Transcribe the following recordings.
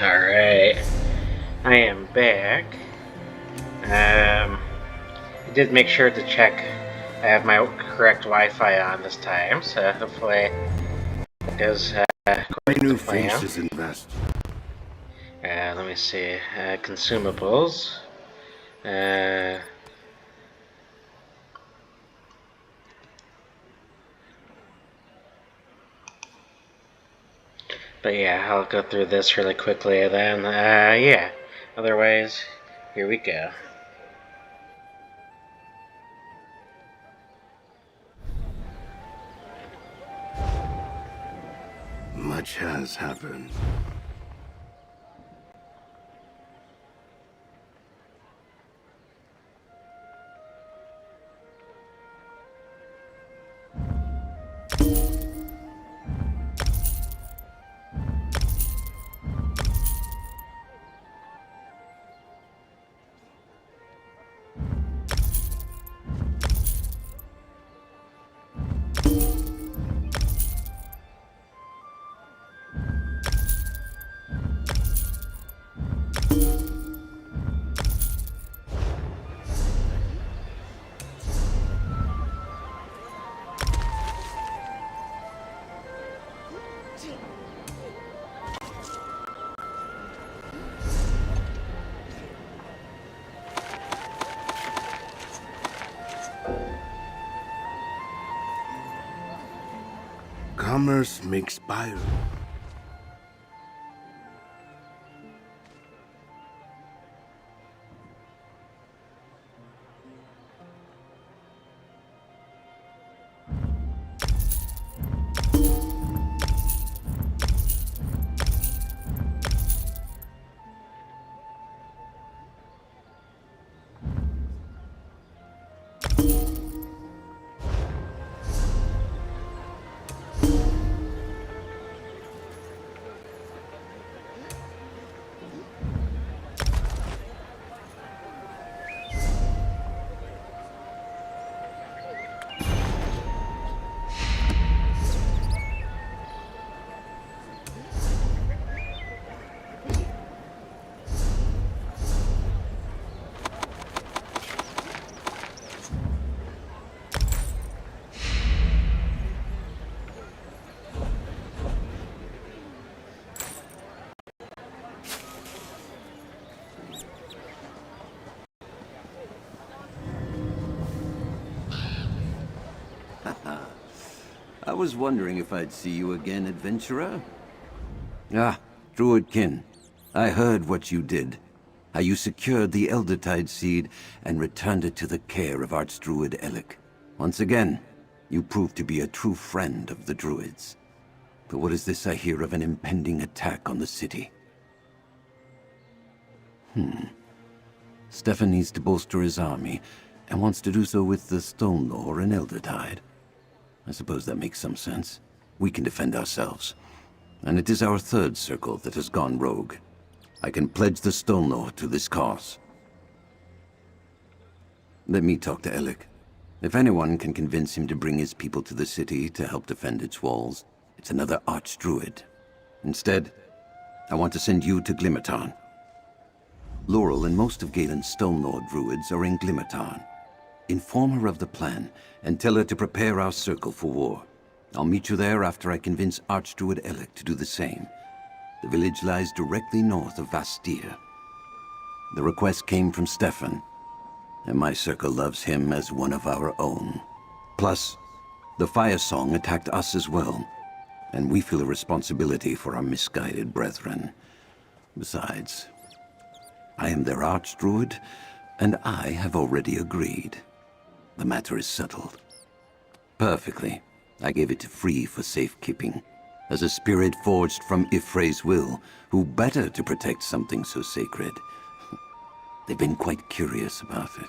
Alright, I am back. I did make sure to check I have my correct Wi-Fi on this time, so hopefully it goes quite New to plan. faces invest. Let me see. Consumables. But yeah, I'll go through this really quickly and then, yeah. Otherwise, here we go. Much has happened. Commerce makes buyers. I was wondering if I'd see you again, adventurer. Ah, Druidkin. I heard what you did. How you secured the Eldertide seed and returned it to the care of Archdruid Elec. Once again, you proved to be a true friend of the Druids. But what is this I hear of an impending attack on the city? Stefan needs to bolster his army, and wants to do so with the Stonelore and Eldertide. I suppose that makes some sense. We can defend ourselves. And it is our third circle that has gone rogue. I can pledge the Stonelore to this cause. Let me talk to Elec. If anyone can convince him to bring his people to the city to help defend its walls, it's another Archdruid. Instead, I want to send you to Glimmertarn. Laurel and most of Galen's Stonelore druids are in Glimmertarn. Inform her of the plan, and tell her to prepare our circle for war. I'll meet you there after I convince Archdruid Elec to do the same. The village lies directly north of Vastir. The request came from Stefan, and my circle loves him as one of our own. Plus, the Fire Song attacked us as well, and we feel a responsibility for our misguided brethren. Besides, I am their Archdruid, and I have already agreed. The matter is settled. Perfectly. I gave it to Free for safekeeping. As a spirit forged from Y'ffre's will, who better to protect something so sacred? They've been quite curious about it.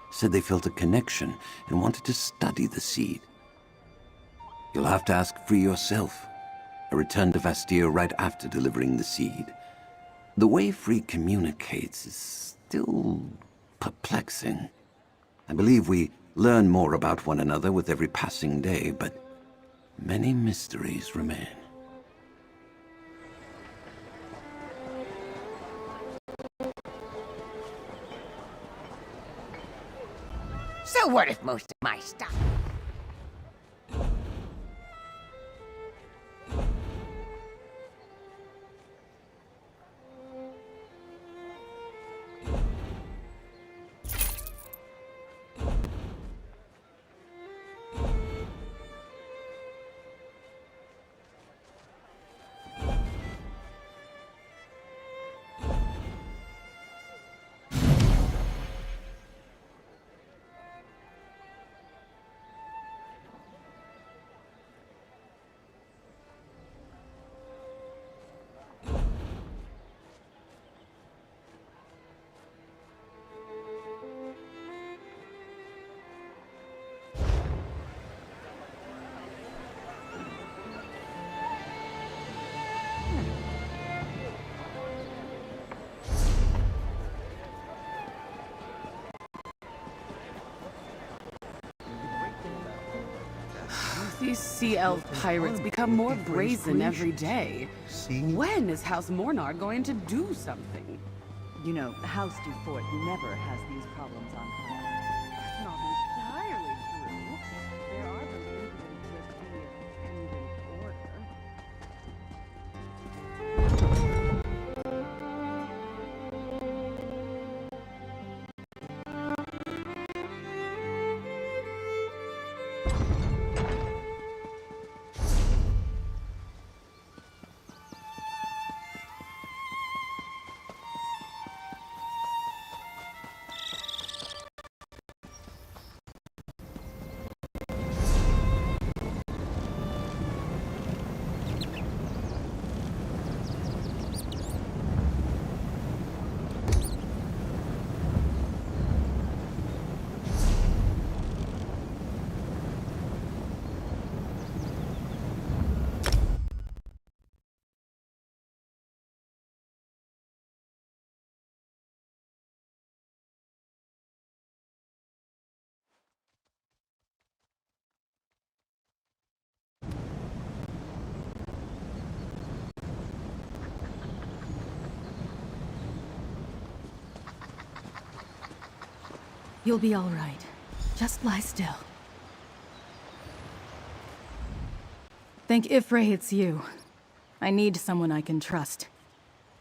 Said they felt a connection and wanted to study the seed. You'll have to ask Free yourself. I returned to Vastir right after delivering the seed. The way Free communicates is still perplexing. I believe we learn more about one another with every passing day, but many mysteries remain. You're worth most of my stuff. These sea elf pirates become more brazen every day. When is House Mornar going to do something? You know, House Dufort never has these problems on hand. That's not entirely true. There are believed to just be an independent order. You'll be all right. Just lie still. Thank Ifray it's you. I need someone I can trust.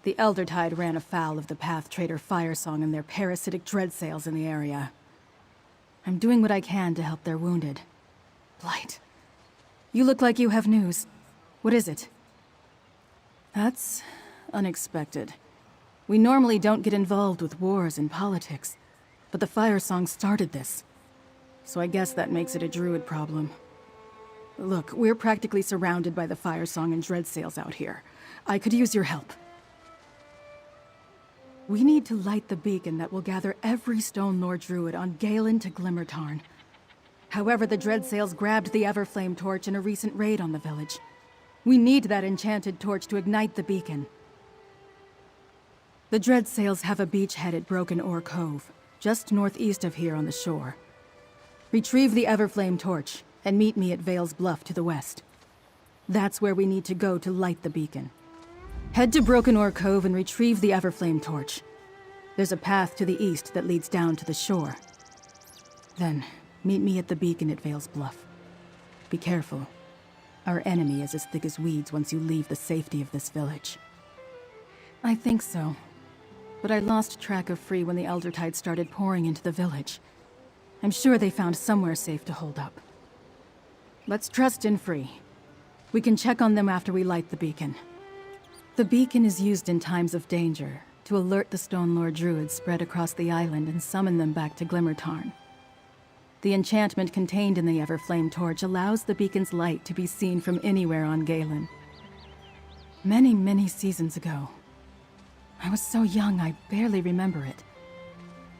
The Eldertide ran afoul of the Path Trader Firesong and their parasitic dreadsails in the area. I'm doing what I can to help their wounded. Blight. You look like you have news. What is it? That's unexpected. We normally don't get involved with wars and politics. But the Firesong started this. So I guess that makes it a druid problem. Look, we're practically surrounded by the Firesong and Dreadsails out here. I could use your help. We need to light the beacon that will gather every Stone Lord druid on Galen to Glimmertarn. However, the Dreadsails grabbed the Everflame torch in a recent raid on the village. We need that enchanted torch to ignite the beacon. The Dreadsails have a beachhead at Broken Oar Cove, just northeast of here on the shore. Retrieve the Everflame torch, and meet me at Vale's Bluff to the west. That's where we need to go to light the beacon. Head to Broken Oar Cove and retrieve the Everflame torch. There's a path to the east that leads down to the shore. Then, meet me at the beacon at Vale's Bluff. Be careful. Our enemy is as thick as weeds once you leave the safety of this village. I think so. But I lost track of Free when the Eldertide started pouring into the village. I'm sure they found somewhere safe to hold up. Let's trust in Free. We can check on them after we light the beacon. The beacon is used in times of danger to alert the Stone Lord druids spread across the island and summon them back to Glimmertarn. The enchantment contained in the Everflame torch allows the beacon's light to be seen from anywhere on Galen. Many, many seasons ago, I was so young I barely remember it.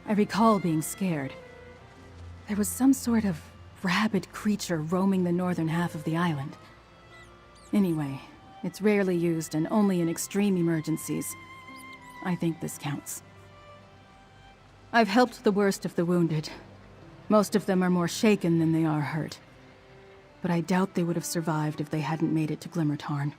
I recall being scared. There was some sort of rabid creature roaming the northern half of the island. Anyway, it's rarely used and only in extreme emergencies. I think this counts. I've helped the worst of the wounded. Most of them are more shaken than they are hurt. But I doubt they would have survived if they hadn't made it to Glimmertarn.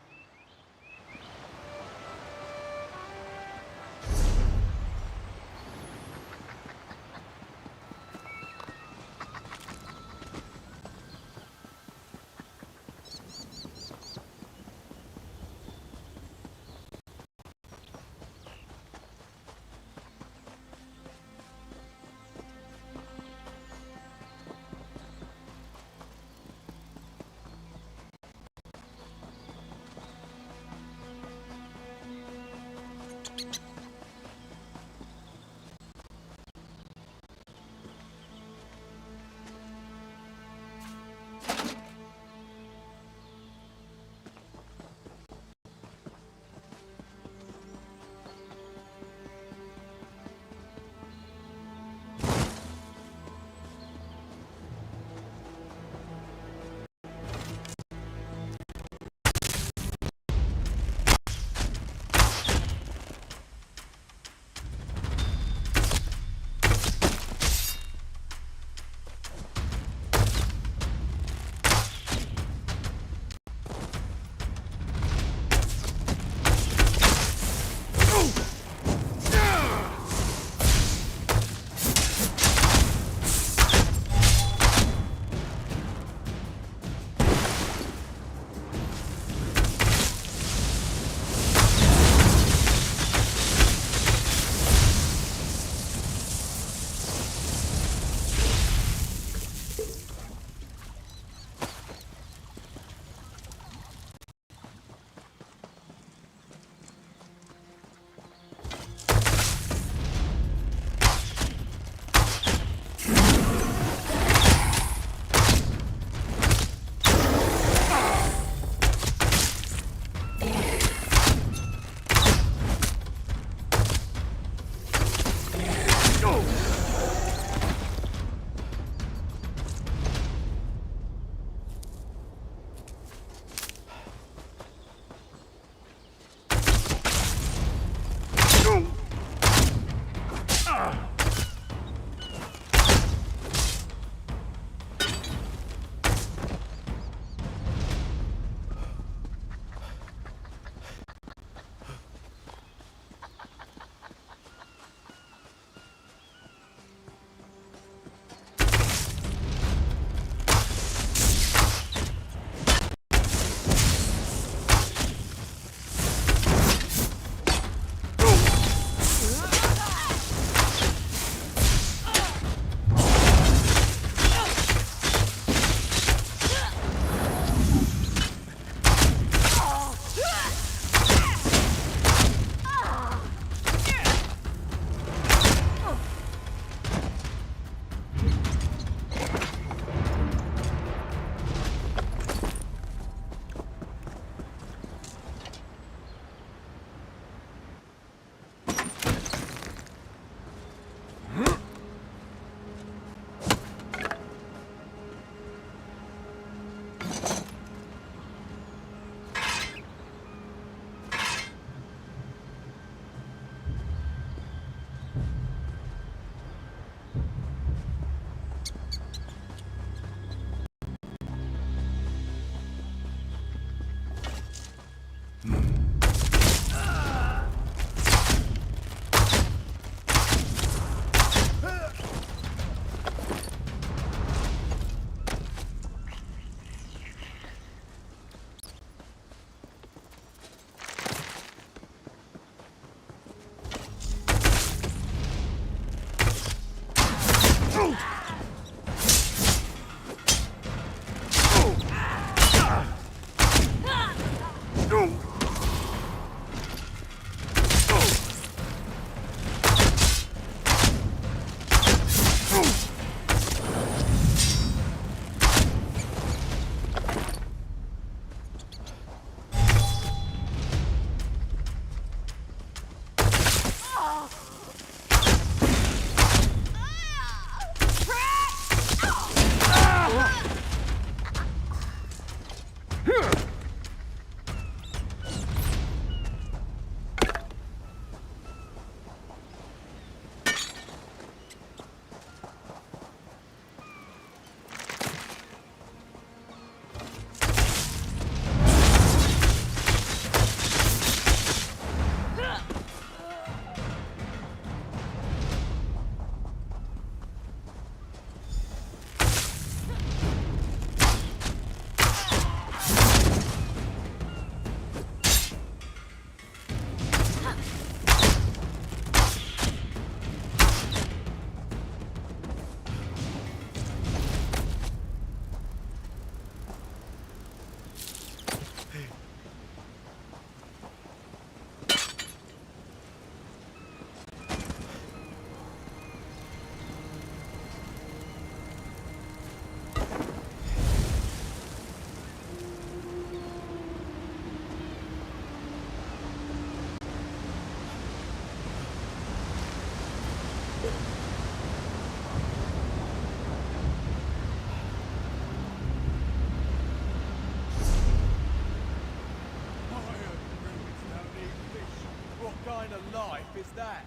of life is that?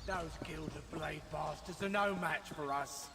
Those Guild of Blade bastards are no match for us.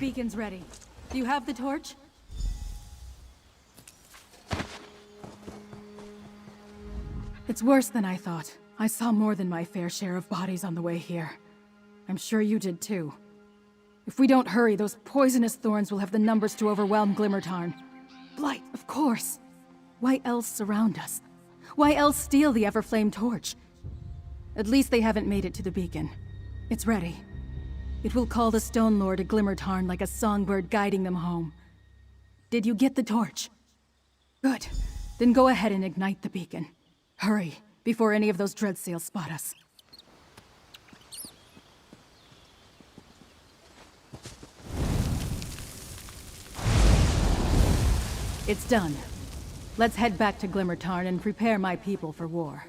beacon's ready. Do you have the torch? It's worse than I thought. I saw more than my fair share of bodies on the way here. I'm sure you did too. If we don't hurry, those poisonous thorns will have the numbers to overwhelm Glimmertarn. Blight, of course. Why else surround us? Why else steal the Everflame torch? At least they haven't made it to the beacon. It's ready. It will call the Stone Lord to Glimmertarn like a songbird guiding them home. Did you get the torch? Good. Then go ahead and ignite the beacon. Hurry, before any of those Dreadsails spot us. It's done. Let's head back to Glimmertarn and prepare my people for war.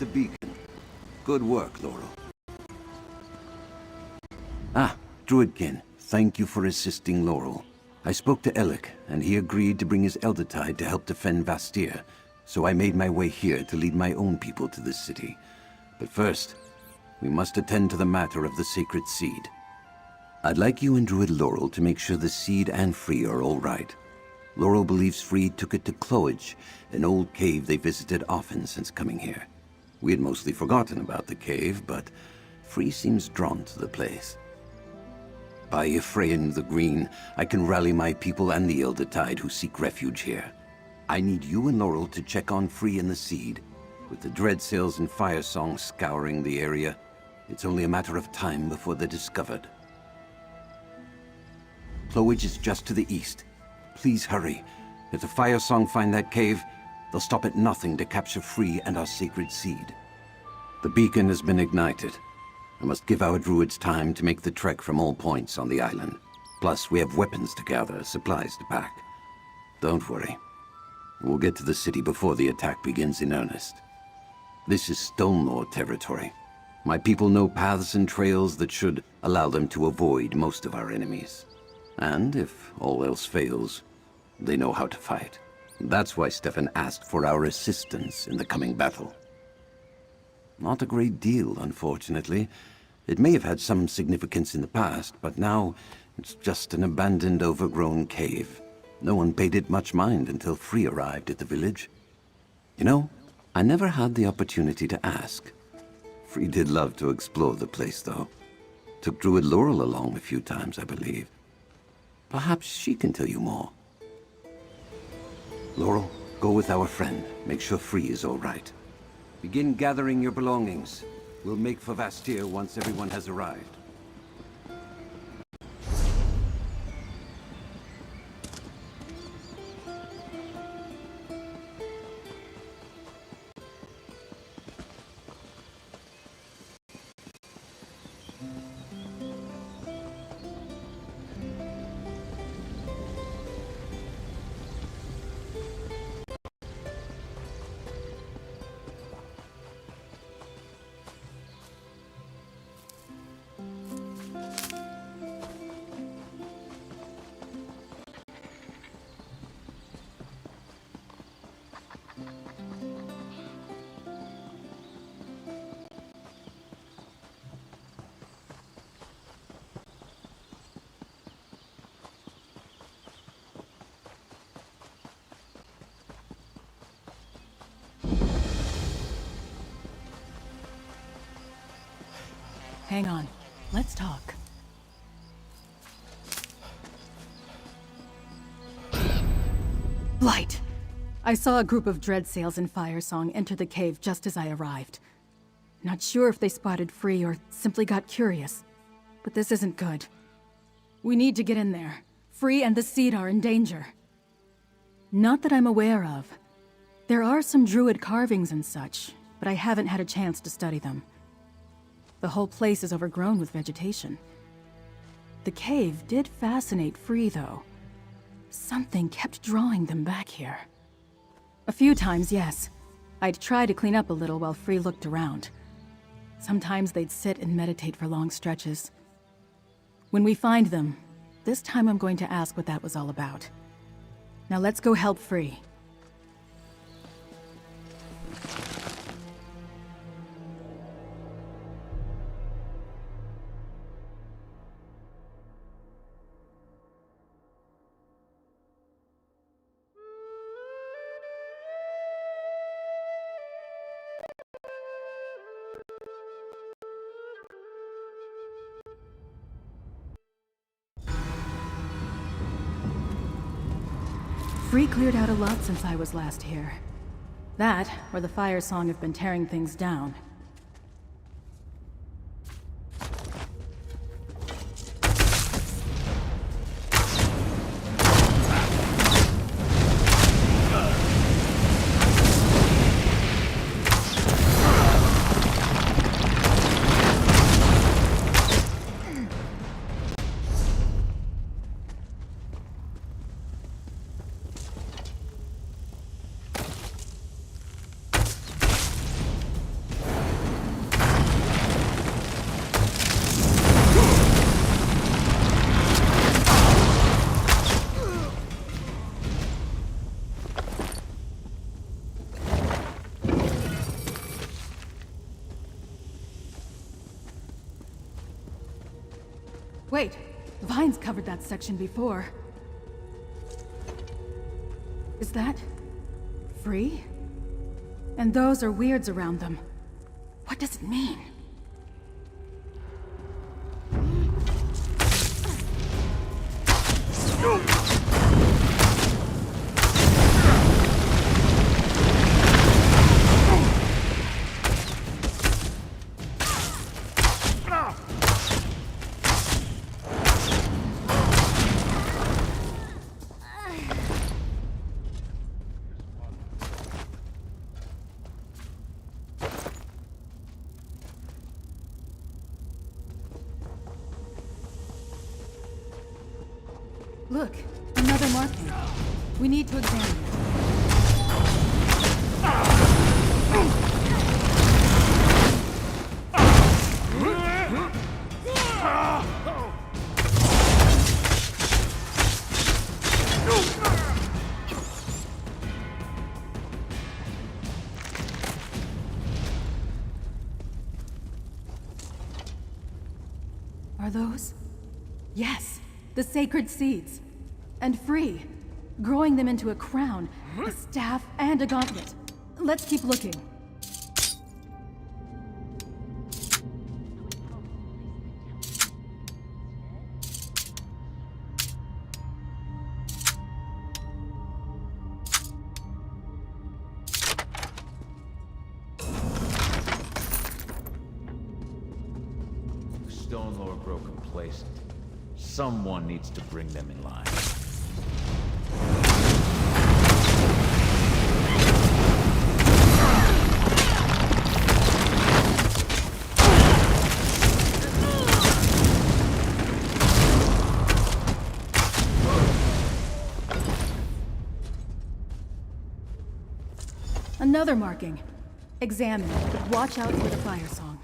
the beacon. Good work, Laurel. Ah, Druidkin, thank you for assisting Laurel. I spoke to Alec, and he agreed to bring his Eldertide to help defend Vastir, so I made my way here to lead my own people to this city. But first, we must attend to the matter of the sacred seed. I'd like you and Druid Laurel to make sure the seed and Free are all right. Laurel believes Free took it to Cloage, an old cave they visited often since coming here. We had mostly forgotten about the cave, but Free seems drawn to the place. By Ephraim the Green, I can rally my people and the Eldertide who seek refuge here. I need you and Laurel to check on Free and the seed. With the Dreadsails and Firesong scouring the area, it's only a matter of time before they're discovered. Cloage is just to the east. Please hurry. If the Firesong find that cave, they'll stop at nothing to capture Free and our sacred seed. The beacon has been ignited. I must give our druids time to make the trek from all points on the island. Plus, we have weapons to gather, supplies to pack. Don't worry. We'll get to the city before the attack begins in earnest. This is Stonelord territory. My people know paths and trails that should allow them to avoid most of our enemies. And if all else fails, they know how to fight. That's why Stefan asked for our assistance in the coming battle. Not a great deal, unfortunately. It may have had some significance in the past, but now it's just an abandoned, overgrown cave. No one paid it much mind until Free arrived at the village. You know, I never had the opportunity to ask. Free did love to explore the place, though. Took Druid Laurel along a few times, I believe. Perhaps she can tell you more. Laurel, go with our friend. Make sure Free is all right. Begin gathering your belongings. We'll make for Vastir once everyone has arrived. Hang on. Let's talk. Blight! I saw a group of Dreadsails and Firesong enter the cave just as I arrived. Not sure if they spotted Free or simply got curious. But this isn't good. We need to get in there. Free and the seed are in danger. Not that I'm aware of. There are some druid carvings and such, but I haven't had a chance to study them. The whole place is overgrown with vegetation. The cave did fascinate Free, though. Something kept drawing them back here. A few times, yes. I'd try to clean up a little while Free looked around. Sometimes they'd sit and meditate for long stretches. When we find them, this time I'm going to ask what that was all about. Now let's go help Free. Free cleared out a lot since I was last here. That, or the Firesong have been tearing things down. Wait, vines covered that section before. Is that... free? And those are weirds around them. What does it mean? Look, another marking. We need to examine it. Are those? Yes, the sacred seeds. And free. Growing them into a crown, a staff, and a gauntlet. Let's keep looking. The Stone Lord grow complacent. Someone needs to bring them in line. Another marking. Examine it, but watch out for the fire song.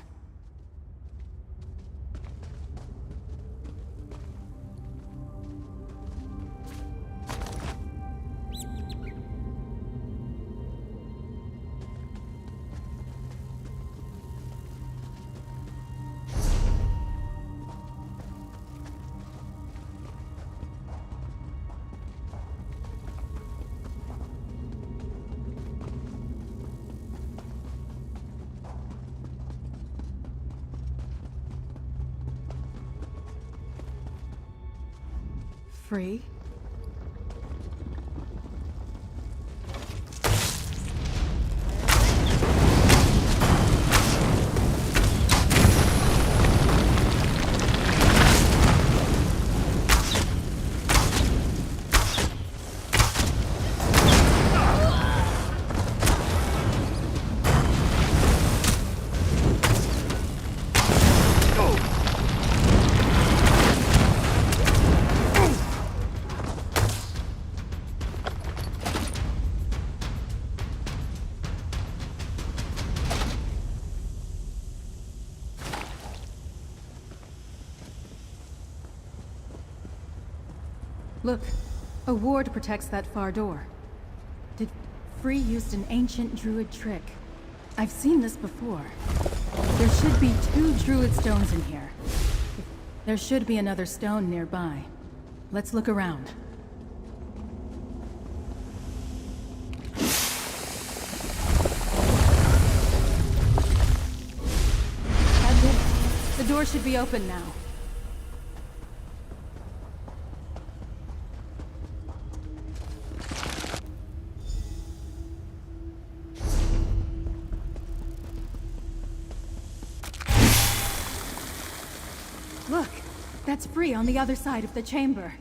Free? Look, a ward protects that far door. Did Free used an ancient druid trick? I've seen this before. There should be 2 druid stones in here. There should be another stone nearby. Let's look around. That's it. The door should be open now. Look, that's Free on the other side of the chamber.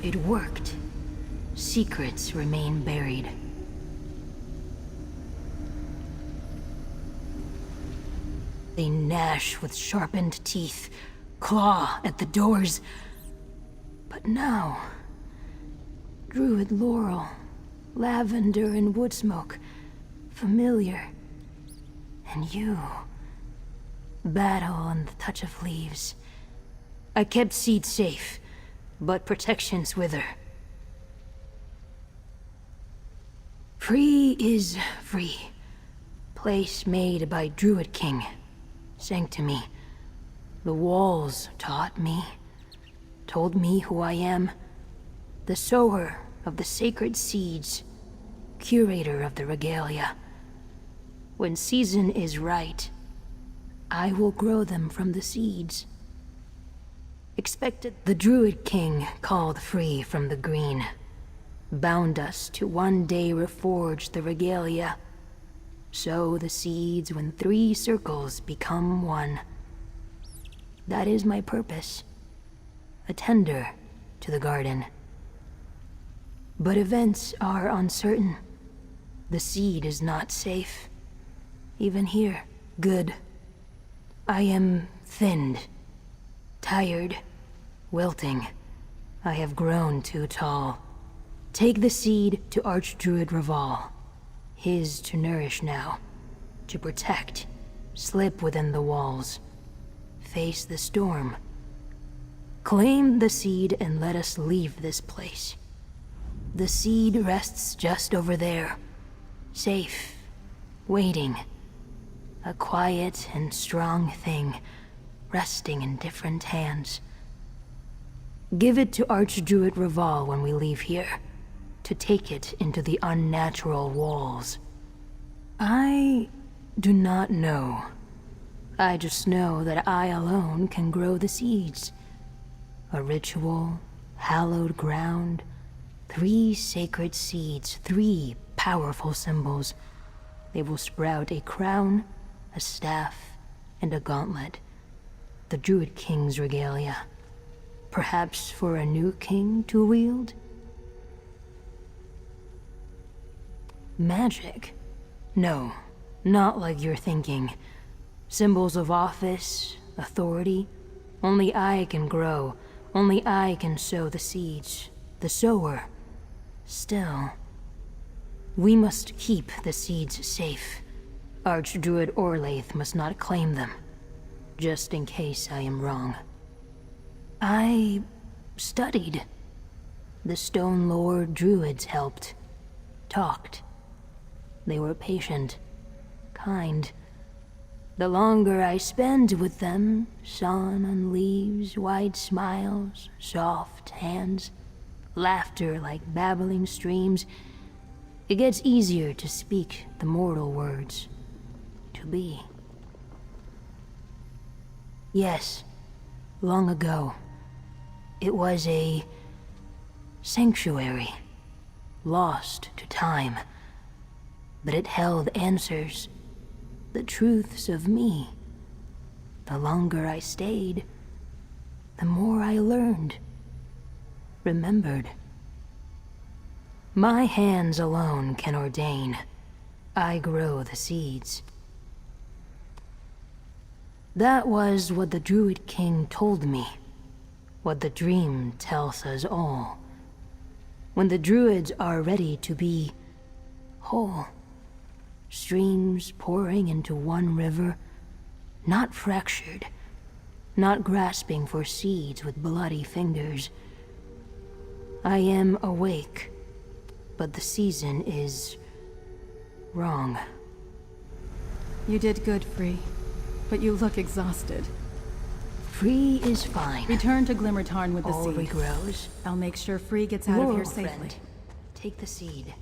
It worked. Secrets remain buried. They gnash with sharpened teeth, claw at the doors. But now... Druid laurel, lavender and wood smoke, familiar. And you... battle and the touch of leaves. I kept seeds safe, but protections wither. Free is free. Place made by Druid King. Sang to me. The walls taught me. Told me who I am. The sower of the sacred seeds. Curator of the regalia. When season is right, I will grow them from the seeds. Expected the Druid King called free from the green. Bound us to one day reforge the regalia. Sow the seeds when 3 circles become one. That is my purpose. A tender to the garden. But events are uncertain. The seed is not safe. Even here, good. I am thinned. Tired. Wilting. I have grown too tall. Take the seed to Archdruid Raval. His to nourish now. To protect. Slip within the walls. Face the storm. Claim the seed and let us leave this place. The seed rests just over there. Safe. Waiting. A quiet and strong thing. Resting in different hands. Give it to Archdruid Raval when we leave here. To take it into the unnatural walls. I do not know. I just know that I alone can grow the seeds. A ritual, hallowed ground, 3 sacred seeds, 3 powerful symbols. They will sprout a crown, a staff, and a gauntlet. The Druid King's regalia. Perhaps for a new king to wield? Magic? No, not like you're thinking. Symbols of office, authority. Only I can grow. Only I can sow the seeds. The sower. Still, we must keep the seeds safe. Archdruid Orlaith must not claim them. Just in case I am wrong. I studied. The Stone Lord Druids helped. Talked. They were patient. Kind. The longer I spend with them, sun on leaves, wide smiles, soft hands, laughter like babbling streams, it gets easier to speak the mortal words. To be. Yes, long ago. It was a sanctuary, lost to time, but it held answers, the truths of me. The longer I stayed, the more I learned, remembered. My hands alone can ordain. I grow the seeds. That was what the Druid King told me. What the dream tells us all. When the Druids are ready to be whole. Streams pouring into one river, not fractured, not grasping for seeds with bloody fingers. I am awake, but the season is wrong. You did good, Free, but you look exhausted. Free is fine. Return to Glimmertarn with the All seed. regrows. I'll make sure Free gets out of here Laurel, safely. friend. Take the seed.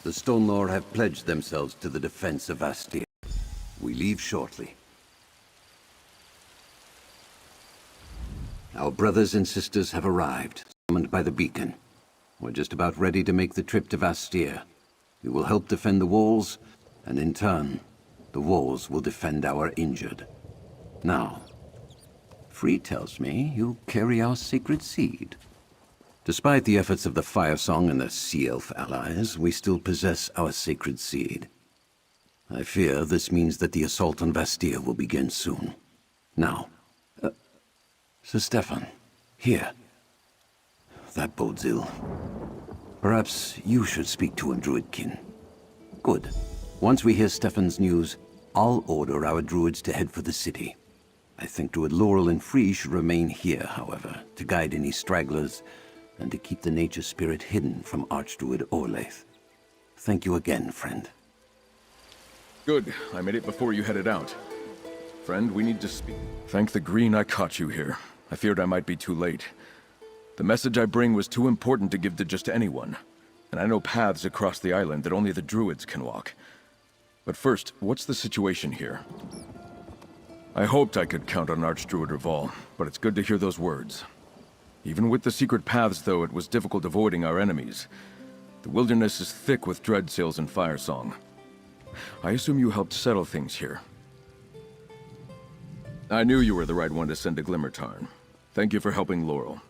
The Stonelore have pledged themselves to the defense of Vastir. We leave shortly. Our brothers and sisters have arrived, summoned by the beacon. We're just about ready to make the trip to Vastir. We will help defend the walls, and in turn, the walls will defend our injured. Now, Free tells me you carry our sacred seed. Despite the efforts of the Firesong and the Sea Elf allies, we still possess our sacred seed. I fear this means that the assault on Vastir will begin soon. Now, Sir Stefan, here. That bodes ill. Perhaps you should speak to a Druidkin. Good. Once we hear Stefan's news, I'll order our druids to head for the city. I think Druid Laurel and Free should remain here, however, to guide any stragglers and to keep the nature spirit hidden from Archdruid Orlaith. Thank you again, friend. Good. I made it before you headed out. Friend, we need to speak. Thank the Green I caught you here. I feared I might be too late. The message I bring was too important to give to just anyone, and I know paths across the island that only the druids can walk. But first, what's the situation here? I hoped I could count on Archdruid Reval, but it's good to hear those words. Even with the secret paths, though, it was difficult avoiding our enemies. The wilderness is thick with Dreadsails and Firesong. I assume you helped settle things here. I knew you were the right one to send to Glimmertarn. Thank you for helping Laurel.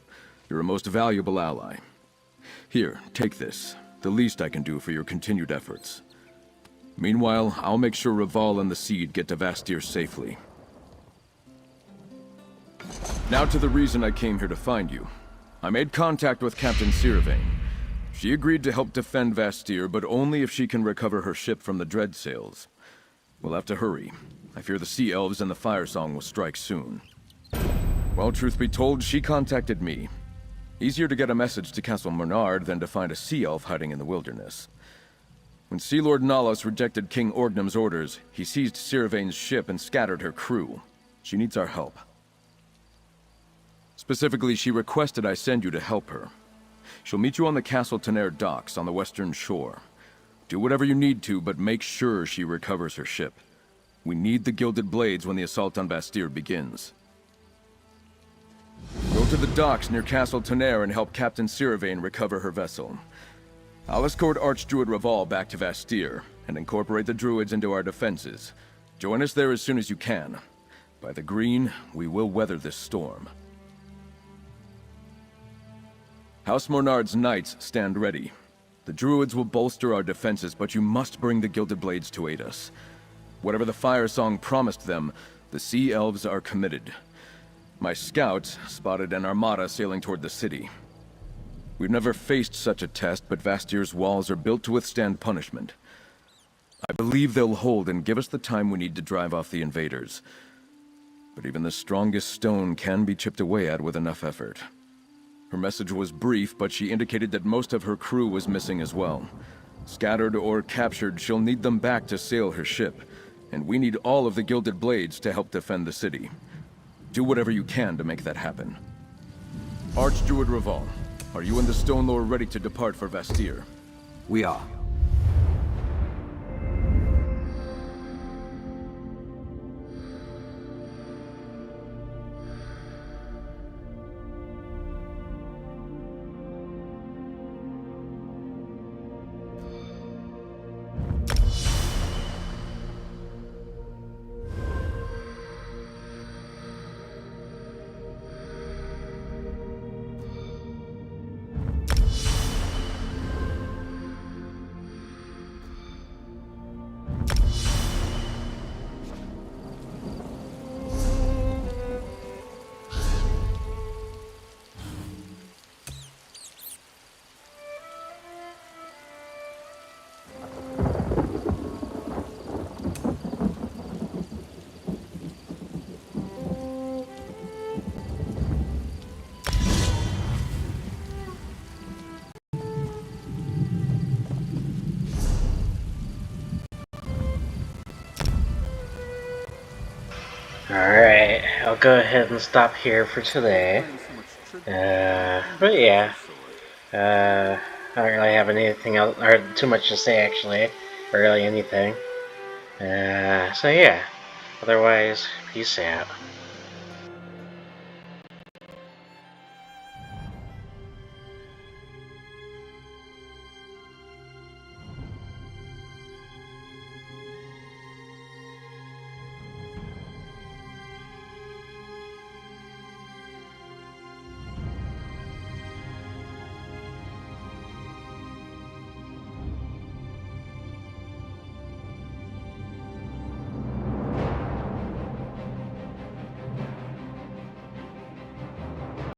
You're a most valuable ally. Here, take this. The least I can do for your continued efforts. Meanwhile, I'll make sure Reval and the Seed get to Vastir safely. Now to the reason I came here to find you. I made contact with Captain Sirvain. She agreed to help defend Vastir, but only if she can recover her ship from the Dreadsails. We'll have to hurry. I fear the Sea Elves and the Firesong will strike soon. Well, truth be told, she contacted me. Easier to get a message to Castle Mornard than to find a Sea Elf hiding in the wilderness. When Sea Lord Nalos rejected King Orgnum's orders, he seized Sirvain's ship and scattered her crew. She needs our help. Specifically, she requested I send you to help her. She'll meet you on the Castle Tenair docks on the western shore. Do whatever you need to, but make sure she recovers her ship. We need the Gilded Blades when the assault on Vastir begins. Go to the docks near Castle Tenair and help Captain Sirvain recover her vessel. I'll escort Archdruid Reval back to Vastir and incorporate the druids into our defenses. Join us there as soon as you can. By the Green, we will weather this storm. House Mornard's knights stand ready. The druids will bolster our defenses, but you must bring the Gilded Blades to aid us. Whatever the Firesong promised them, the Sea Elves are committed. My scouts spotted an armada sailing toward the city. We've never faced such a test, but Vastir's walls are built to withstand punishment. I believe they'll hold and give us the time we need to drive off the invaders. But even the strongest stone can be chipped away at with enough effort. Her message was brief, but she indicated that most of her crew was missing as well. Scattered or captured, she'll need them back to sail her ship, and we need all of the Gilded Blades to help defend the city. Do whatever you can to make that happen. Archdruid Reval, are you and the Stonelore ready to depart for Vastir? We are. Alright, I'll go ahead and stop here for today. But yeah, I don't really have anything else, or too much to say actually, or really anything. So yeah, otherwise, peace out.